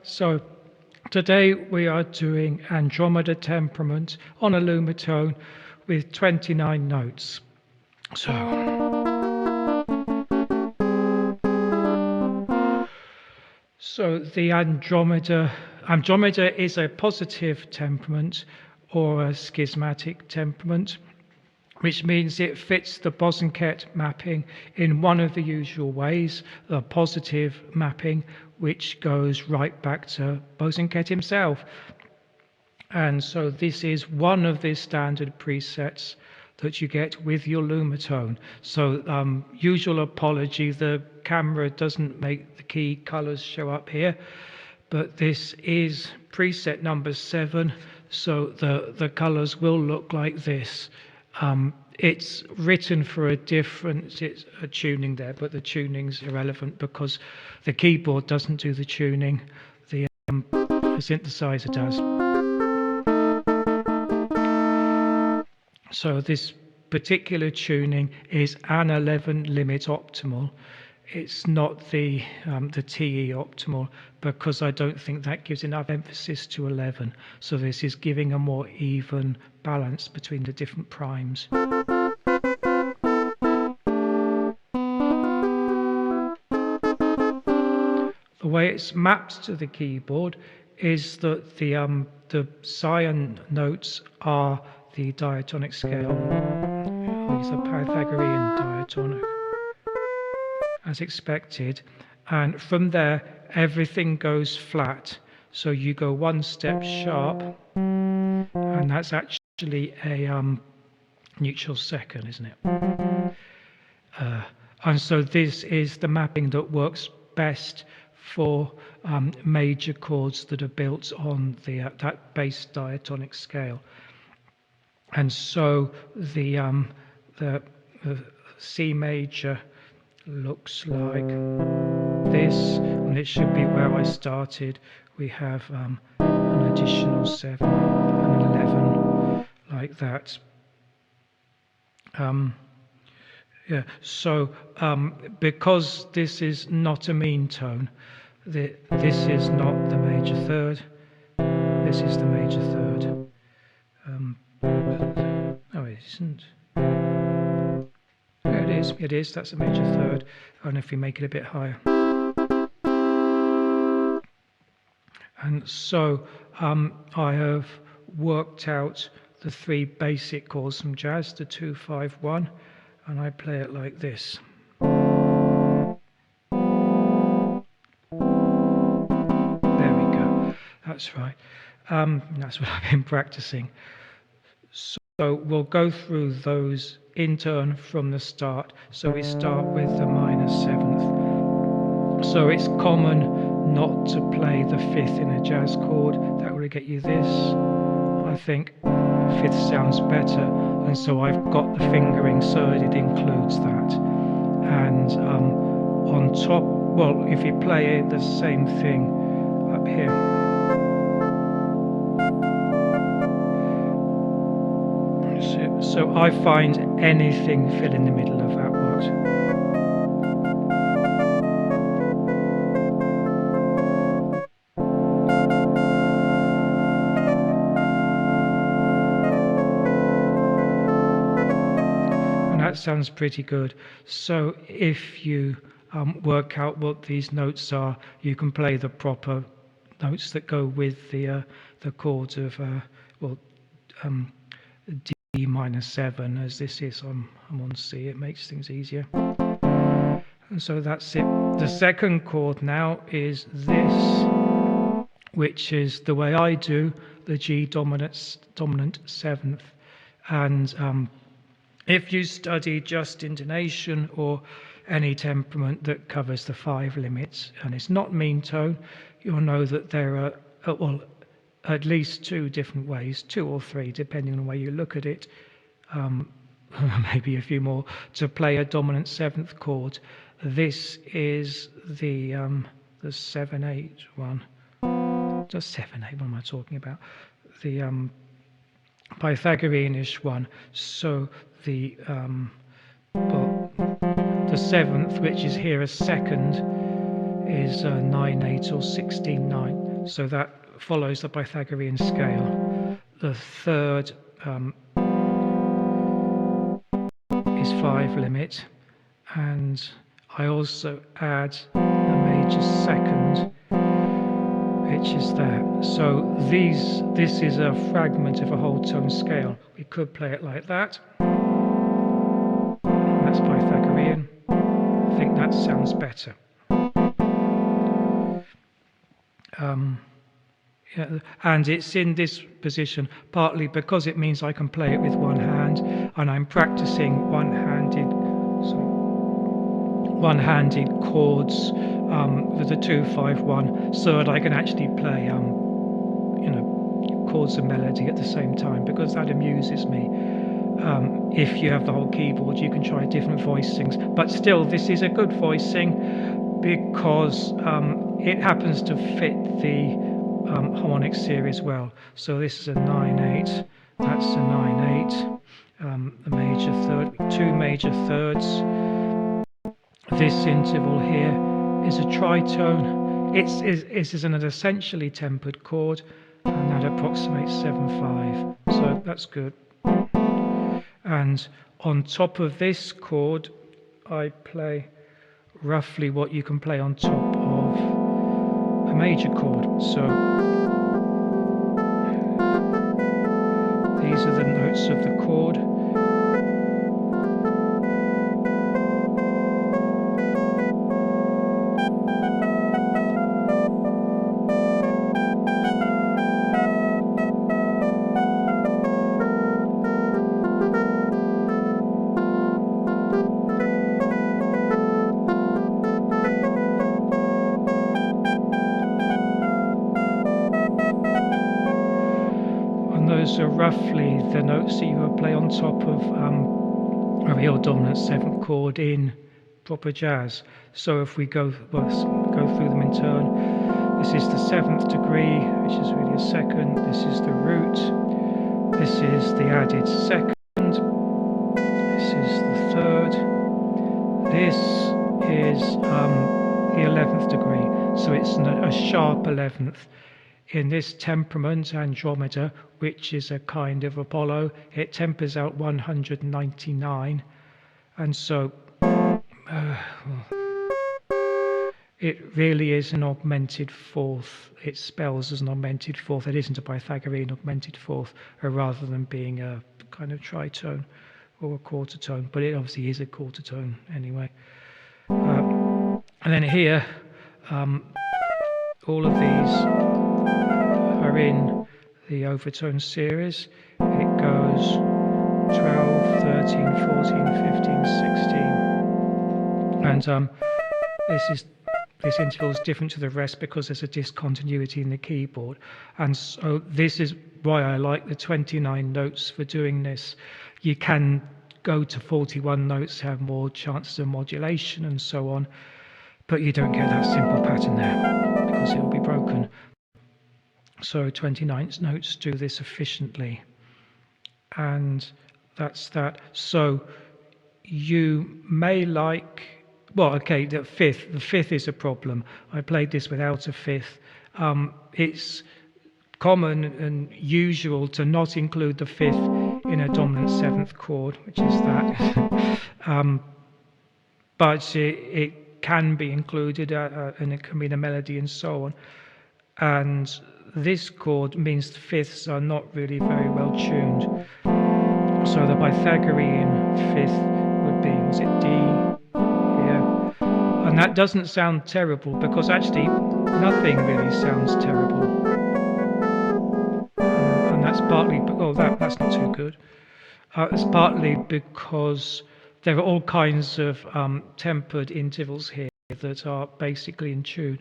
So today we are doing Andromeda temperament on a Lumatone with 29 notes. So the Andromeda is a positive temperament or a schismatic temperament, which means it fits the Bosanquet mapping in one of the usual ways, the positive mapping, which goes right back to Bosanquet himself. And so this is one of the standard presets that you get with your Lumatone. So usual apology, the camera doesn't make the key colors show up here, but this is preset number 7, so the colors will look like this. It's written for a tuning there, but the tuning's irrelevant because the keyboard doesn't do the tuning, the synthesizer does. So this particular tuning is an 11 limit optimal. It's not the TE optimal because I don't think that gives enough emphasis to 11. So this is giving a more even balance between the different primes. The way it's mapped to the keyboard is that the cyan notes are the diatonic scale. These are Pythagorean diatonic, as expected, and from there everything goes flat. So you go one step sharp, and that's actually a neutral second, isn't it? And so this is the mapping that works best for major chords that are built on that bass diatonic scale. And so the C major looks like this, and it should be where I started. We have an additional 7 and an 11 like that. So because this is not a mean tone, this is not the major third, this is the major third. No, it isn't. Yeah, it is, that's a major third, and if we make it a bit higher. And so I have worked out the 3 basic chords from jazz, the 2, 5, 1, and I play it like this. There we go, that's right. That's what I've been practicing. So we'll go through those in turn from the start. So we start with the minor 7th. So it's common not to play the 5th in a jazz chord. That would get you this. I think 5th sounds better, and so I've got the fingering so that it includes that. And on top, well, if you play it, the same thing up here. So I find anything fill in the middle of that works. And that sounds pretty good. So if you work out what these notes are, you can play the proper notes that go with the chords of D minor 7, as this is I'm on C. It makes things easier. And so that's it. The second chord now is this, which is the way I do the G dominant 7th. And if you study just intonation or any temperament that covers the 5 limits, and it's not mean tone, you'll know that there are at least 2 different ways, 2 or 3, depending on the way you look at it, maybe a few more, to play a dominant 7th chord. This is the 7/8 one. Just 7/8, what am I talking about? The Pythagoreanish one. So the 7th, which is here a second, is 9/8 or 16/9. So that follows the Pythagorean scale. The third is 5 limit, and I also add a major second, which is that. So this is a fragment of a whole tone scale. We could play it like that. That's Pythagorean. I think that sounds better. Yeah, and it's in this position partly because it means I can play it with one hand, and I'm practicing one-handed chords with the 2-5-1, so that I can actually play chords and melody at the same time, because that amuses me. If you have the whole keyboard, you can try different voicings, but still this is a good voicing because it happens to fit the harmonic series well. So this is a 9/8, that's a 9/8, a major third, 2 major thirds. This interval here is a tritone. It is an essentially tempered chord, and that approximates 7/5. So that's good. And on top of this chord, I play roughly what you can play on top of a major chord. So these are the notes of the chord. Those are roughly the notes that you would play on top of a real dominant 7th chord in proper jazz. So if we go through them in turn, this is the 7th degree, which is really a second. This is the root. This is the added second. This is the third. This is the 11th degree. So it's a sharp 11th. In this temperament, Andromeda, which is a kind of Apollo, it tempers out 199, and so it really is an augmented fourth. It spells as an augmented fourth. It isn't a Pythagorean augmented fourth, rather than being a kind of tritone or a quarter tone, but it obviously is a quarter tone anyway. And then here, all of these are in the overtone series. It goes 12, 13, 14, 15, 16. And this interval is different to the rest because there's a discontinuity in the keyboard. And so this is why I like the 29 notes for doing this. You can go to 41 notes, have more chances of modulation and so on, but you don't get that simple pattern there because it will be broken. So 29 notes do this efficiently, and that's that. So you may like, well, okay, the fifth is a problem. I played this without a fifth. It's common and usual to not include the fifth in a dominant 7th chord, which is that. But it can be included, and it can be in a melody and so on. And this chord means the fifths are not really very well tuned. So the Pythagorean fifth would be, was it D here? And that doesn't sound terrible because actually nothing really sounds terrible. And that's partly, that's not too good. It's partly because there are all kinds of tempered intervals here that are basically in tune.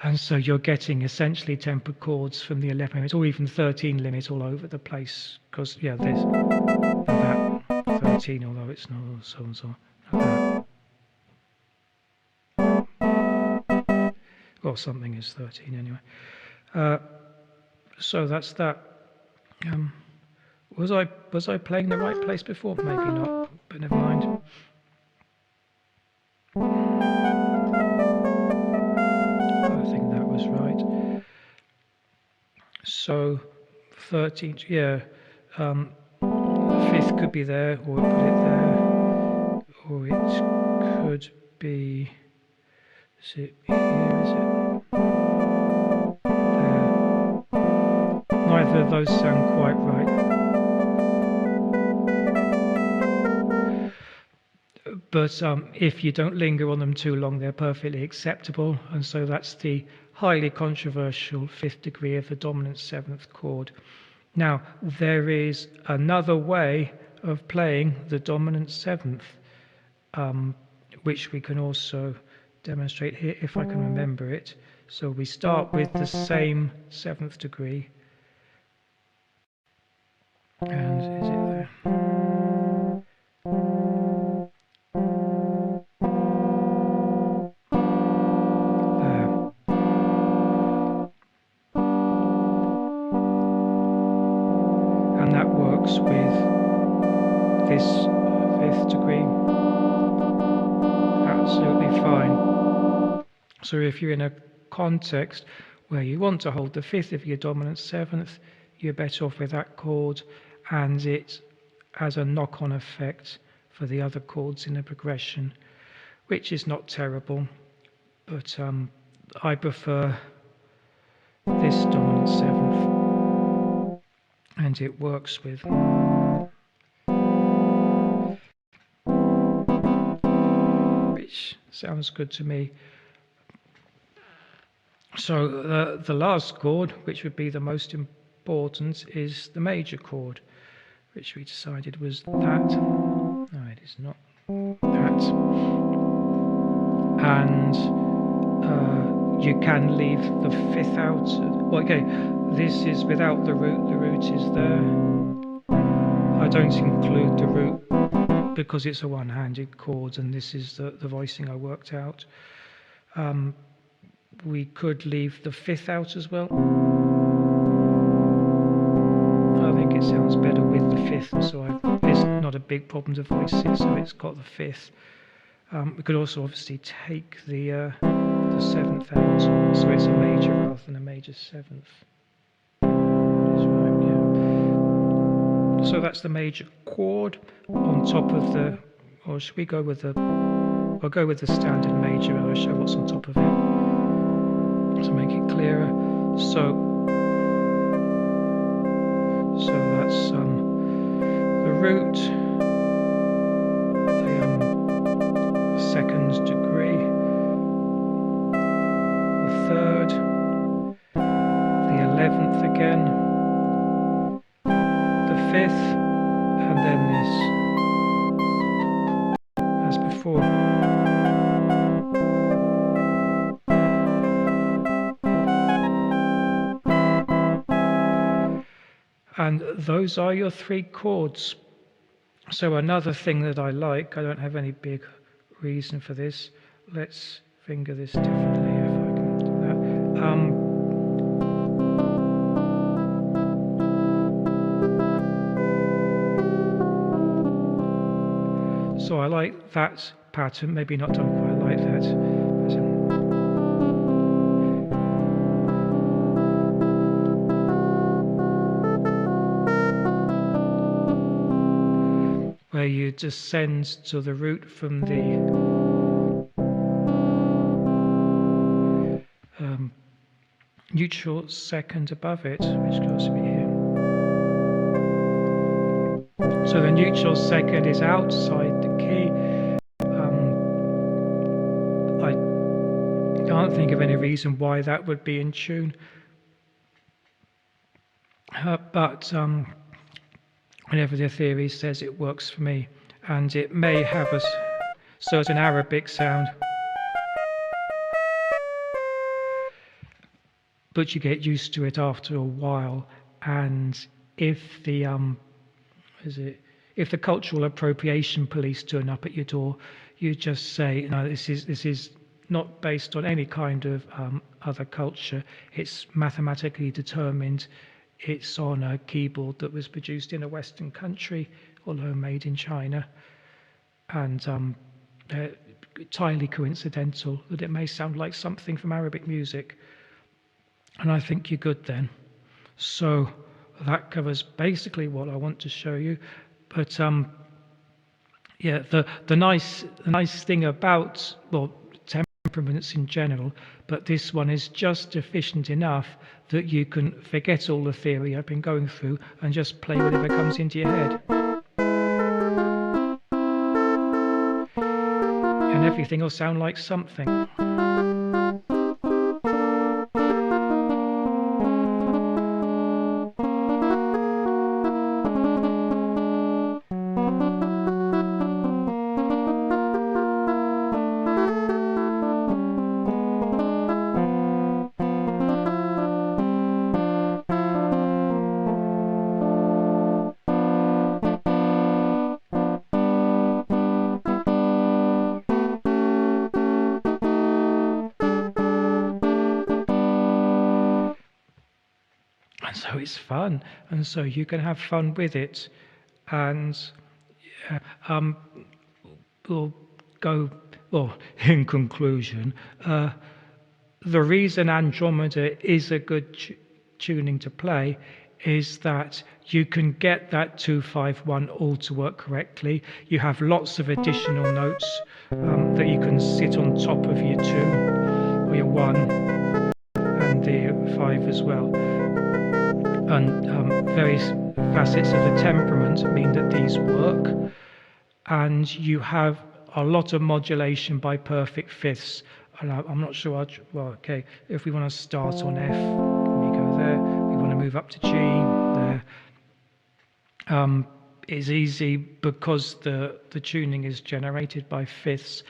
And so you're getting essentially tempered chords from the 11 limit or even 13 limit all over the place. Because, yeah, there's that 13, although it's not, so and so. That. Or something is 13 anyway. So that's that. Was I playing the right place before? Maybe not, but never mind. I think that was right. So 13th, yeah. The fifth could be there, or put it there, or it could be. Is it here? Is it there? Neither of those sound quite right. But if you don't linger on them too long, they're perfectly acceptable. And so that's the highly controversial fifth degree of the dominant seventh chord. Now, there is another way of playing the dominant seventh, which we can also demonstrate here if I can remember it. So we start with the same seventh degree. And is it there? And that works with this fifth degree absolutely fine. So if you're in a context where you want to hold the fifth of your dominant seventh, you're better off with that chord, and it has a knock-on effect for the other chords in the progression, which is not terrible, but I prefer this dominant seventh, and it works with. Which sounds good to me. So the last chord, which would be the most important, is the major chord, which we decided was that. No, it is not that. And you can leave the fifth out. Well, okay, this is without the root. The root is there. I don't include the root because it's a one-handed chord, and this is the voicing I worked out. We could leave the fifth out as well. I think it sounds better with the fifth, and so it's not a big problem to voice it, so it's got the fifth. We could also obviously take the seventh out, so it's a major rather than a major seventh. Right, yeah. So that's the major chord on top of the, or should we go with the, I'll go with the standard major and I'll show what's on top of it to make it clearer. So that's the root, the second degree, the third, the 11th again, the fifth, and then this, as before. And those are your three chords. So another thing that I like, I don't have any big reason for this. Let's finger this differently if I can do that. So I like that pattern, maybe not done quite like that. Where you descend to the root from the neutral second above it, which could also be here. So the neutral second is outside the key. I can't think of any reason why that would be in tune. But whatever the theory says, it works for me. And it may have a certain Arabic sound. But you get used to it after a while. And if the if the cultural appropriation police turn up at your door, you just say, no, this is not based on any kind of other culture. It's mathematically determined. It's on a keyboard that was produced in a Western country, although made in China, and entirely coincidental that it may sound like something from Arabic music. And I think you're good then. So that covers basically what I want to show you. But yeah, the nice thing about, well, temperaments in general, but this one is just efficient enough that you can forget all the theory I've been going through and just play whatever comes into your head. And everything will sound like something. And so it's fun, and so you can have fun with it. And we'll go, well, in conclusion, the reason Andromeda is a good tuning to play is that you can get that 2-5-1 all to work correctly. You have lots of additional notes that you can sit on top of your 2 or your 1 and the 5 as well. And various facets of the temperament mean that these work, and you have a lot of modulation by perfect fifths. And I'm not sure, well, okay, if we want to start on F, we go there. We want to move up to G, there. It's easy because the tuning is generated by fifths.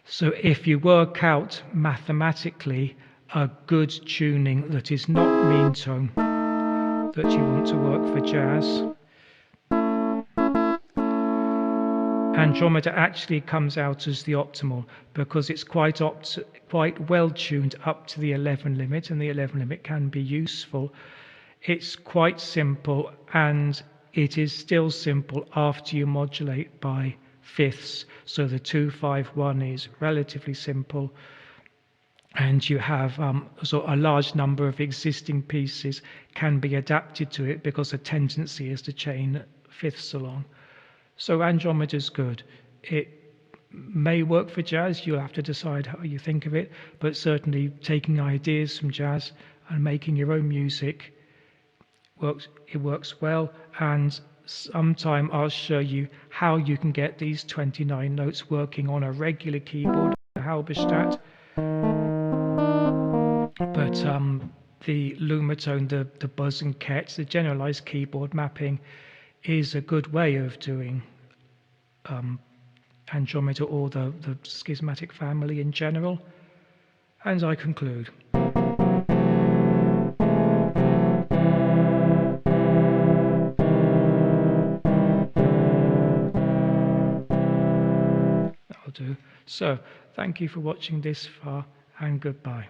So if you work out mathematically a good tuning that is not mean tone, that you want to work for jazz, Andromeda actually comes out as the optimal because it's quite well tuned up to the 11 limit, and the 11 limit can be useful. It's quite simple, and it is still simple after you modulate by fifths. So the 2-5-1 is relatively simple, and you have so a large number of existing pieces can be adapted to it because the tendency is to chain fifths along. So Andromeda is good. It may work for jazz, you'll have to decide how you think of it, but certainly taking ideas from jazz and making your own music works well. And sometime I'll show you how you can get these 29 notes working on a regular keyboard, a Halberstadt. But the Lumatone, the buzz and ket, the generalized keyboard mapping is a good way of doing Andromeda or the schismatic family in general. And I conclude. That'll do. So, thank you for watching this far, and goodbye.